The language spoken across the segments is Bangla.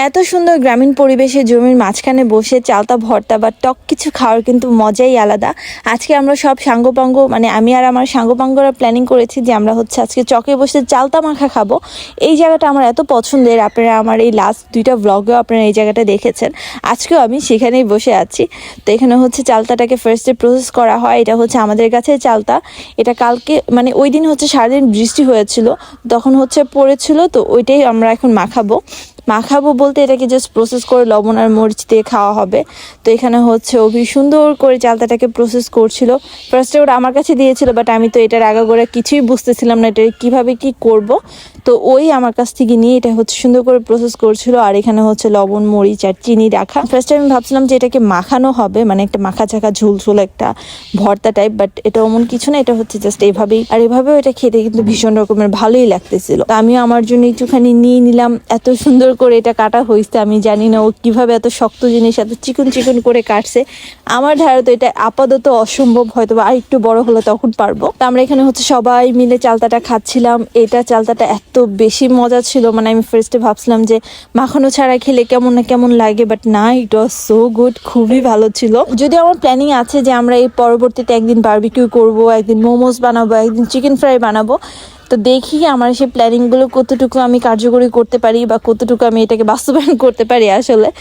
এত সুন্দর গ্রামীণ পরিবেশে জমির মাঝখানে বসে চালতা ভর্তা বা টক কিছু খাওয়ার কিন্তু মজাই আলাদা। আজকে আমরা সব সাঙ্গপাঙ্গ মানে আমি আর আমার সাঙ্গপাঙ্গরা প্ল্যানিং করেছি যে আমরা আজকে চকে বসে চালতা মাখা খাবো। এই জায়গাটা আমার এত পছন্দের, আপনারা আমার এই লাস্ট 2টা ব্লগেও আপনারা এই জায়গাটা দেখেছেন। আজকেও আমি সেখানেই বসে আছি। তো এখানে চালতাটাকে ফার্স্টে প্রসেস করা হয়। এটা আমাদের কাছে চালতা। এটা কালকে মানে ওই দিন সারাদিন বৃষ্টি হয়েছিল, তখন পড়েছিল, তো ওইটাই আমরা এখন মাখাবো বলতে এটাকে জাস্ট প্রসেস করে লবণ আর মরিচ দিয়ে খাওয়া হবে। তো এখানে অভি সুন্দর করে চালতাটাকে প্রসেস করছিল। ফার্স্টে ওটা আমার কাছে দিয়েছিল, বাট আমি তো এটার আগাগোড়া কিছুই বুঝতেছিলাম না এটা কিভাবে কি করব। তো ওই আমার কাছ থেকে নিয়ে এটা সুন্দর করে প্রসেস করছিল। আর এখানে লবণ মরিচ আর চিনি রাখা। ফার্স্টে আমি ভাবছিলাম যে এটাকে মাখানো হবে, মানে একটা মাখা চাকা ঝোল একটা ভর্তা টাইপ, বাট এটা এমন কিছু না, এটা জাস্ট এইভাবেই। আর এভাবেও এটা খেতে কিন্তু ভীষণ রকমের ভালোই লাগতেছিল। তো আমিও আমার জন্য একটুখানি নিয়ে নিলাম। এত সুন্দর করে এটা কাটা হয়েছে, আমি জানি না ও কিভাবে এত শক্ত জিনিস এত চিকন করে কাটছে। আমার ধারে তো এটা আপাতত অসম্ভব, হয়তো আর একটু বড় হলে তখন পারবো। তো আমরা এখানে সবাই মিলে চালতাটা খাচ্ছিলাম। এটা চালতাটা এত বেশি মজা ছিল, মানে আমি ফার্স্টে ভাবছিলাম যে মাখানো ছাড়া খেলে কেমন না কেমন লাগে, বাট না, ইট ওয়াজ সো গুড, খুবই ভালো ছিল। যদিও আমার প্ল্যানিং আছে যে আমরা এই পরবর্তীতে একদিন বারবিকিউ করবো, একদিন মোমোস বানাবো, একদিন চিকেন ফ্রাই বানাবো। তো দেখি আমার সেই প্ল্যানিংগুলো কতটুকু আমি কার্যকরী করতে পারি বা কতটুকু আমি এটাকে বাস্তবায়ন করতে পারি।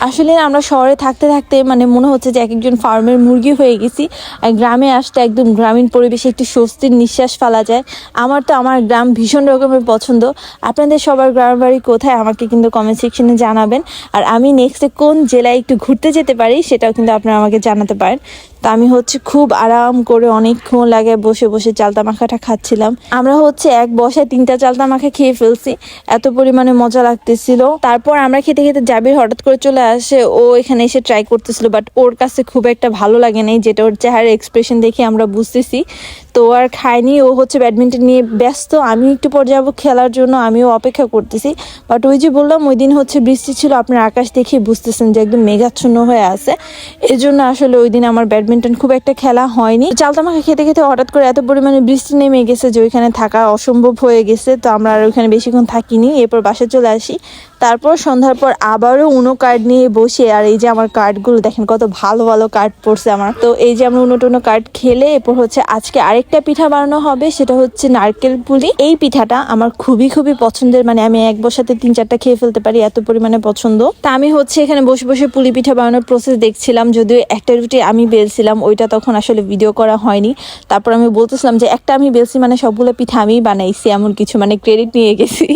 আসলে আমরা শহরে থাকতে থাকতে মানে মনে হচ্ছে যে একজন ফার্মের মুরগি হয়ে গেছি। আর গ্রামে আসতে একদম গ্রামীণ পরিবেশে একটু স্বস্তির নিঃশ্বাস ফেলা যায়। আমার গ্রাম ভীষণ রকমের পছন্দ। আপনাদের সবার গ্রামের বাড়ি কোথায় আমাকে কিন্তু কমেন্ট সেকশনে জানাবেন। আর আমি নেক্সটে কোন জেলায় একটু ঘুরতে যেতে পারি সেটাও কিন্তু আপনারা আমাকে জানাতে পারেন। তো আমি খুব আরাম করে অনেকক্ষণ লাগে বসে বসে চালতা মাখাটা খাচ্ছিলাম। আমরা এক বসায় 3টা চালতা মাখা খেয়ে ফেলছি, এত পরিমাণে মজা লাগতেছিল। তারপর আমরা খেতে খেতে জাবির হঠাৎ করে চলে আসে, ও এখানে এসে ট্রাই করতেছিল, বাট ওর কাছে খুব একটা ভালো লাগে নাই, যেটা ওর চেহারার এক্সপ্রেশন দেখে আমরা বুঝতেছি। তো আর খায়নি, ও ব্যাডমিন্টন নিয়ে ব্যস্ত। আমি একটু পর যাবো খেলার জন্য, আমিও অপেক্ষা করতেছি। বাট ওই যে বললাম ওই দিন বৃষ্টি ছিল, আপনার আকাশ দেখে বুঝতেছেন যে একদম মেঘাচ্ছন্ন হয়ে আছে। এজন্য আসলে ওই দিন আমার ব্যাডমিন্টন খুব একটা খেলা হয়নি। চালতা মাখা খেতে খেতে হঠাৎ করে এত পরিমাণে বৃষ্টি নেমে গেছে যে ওইখানে থাকা অসম্ভব হয়ে গেছে। তো আমরা আর ওইখানে বেশিক্ষণ থাকিনি, এরপর বাসায় চলে আসি। তারপর সন্ধ্যার পর আবারও উনো কার্ড নিয়ে বসে, আর এই যে আমার কার্ডগুলো দেখেন কত ভালো ভালো কার্ড পড়ছে আমার। তো এই যে আমরা উনো কার্ড খেলে এরপর আজকে আরেকটা পিঠা বানানো হবে, সেটা নারকেল পুলি। এই পিঠাটা আমার খুবই খুবই পছন্দের, মানে আমি এক বসাতে 3-4টা খেয়ে ফেলতে পারি, এত পরিমাণে পছন্দ। তা আমি এখানে বসে বসে পুলি পিঠা বানানোর প্রসেস দেখছিলাম। যদিও একটা রুটি আমি বেলছিলাম, ওইটা তখন আসলে ভিডিও করা হয়নি। তারপর আমি বলতেছিলাম যে একটা আমি বেলছি মানে সবগুলো পিঠা আমিই বানাইছি, এমন কিছু, মানে ক্রেডিট নিয়ে গেছি।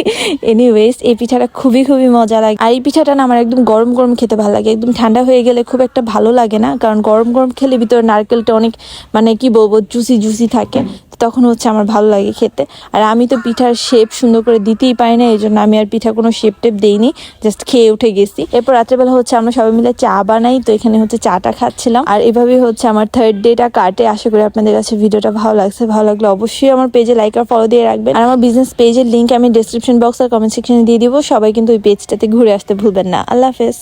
এনিওয়েজ, এই পিঠাটা খুবই খুবই মজা লাগে। আর এই পিঠাটা না আমার একদম গরম গরম খেতে ভালো লাগে, একদম ঠান্ডা হয়ে গেলে খুব একটা ভালো লাগে না, কারণ গরম গরম খেলে ভিতরে নারকেলটা অনেক মানে কি বলবো জুসি থাকে, তখন আমার ভালো লাগে খেতে। আর আমি তো পিঠার শেপ সুন্দর করে দিতেই পারি না, এই জন্য আমি আর পিঠা কোনো শেপ টেপ দেইনি, জাস্ট খেয়ে উঠে গেছি। এরপর রাত্রেবেলা আমরা সবাই মিলে চা বানাই। তো এখানে চাটা খাচ্ছিলাম। আর এভাবেই আমার 3rd ডেটা কাটে। আশা করি আপনাদের কাছে ভিডিওটা ভালো লাগছে। ভালো লাগলে অবশ্যই আমার পেজে লাইক আর ফলো দিয়ে রাখবেন। আর আমার বিজনেস পেজের লিঙ্ক আমি ডেসক্রিপশন বক্স আর কমেন্ট সেকশনে দিয়ে দিব। সবাই কিন্তু ওই পেজটাতে ঘুরে আসতে ভুলবেন না। আল্লাহ হাফেজ।